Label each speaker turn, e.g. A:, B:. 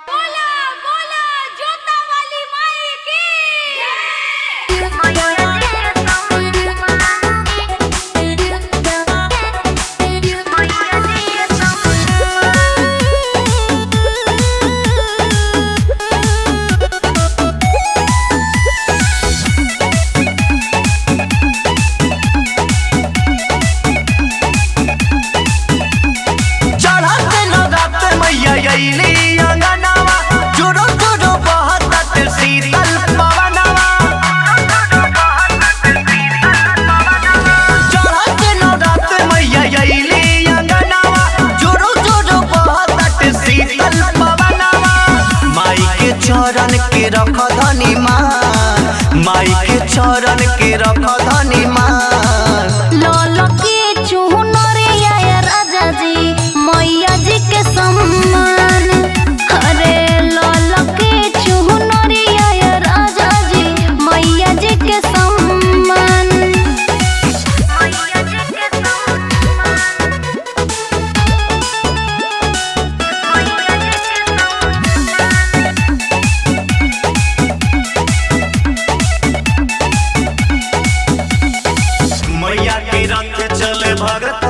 A: बोला बोला जोता वाली माई की
B: चरण के रख धनी मान, माई के चरण के रख धनी मान।
A: लाल के चुनरिया राजा जी मैया जी के सम्मान। अरे लाल के चुनरिया राजा जी मैया जी के सम्मान। मैया जी के
B: मैया के रथ चले भगत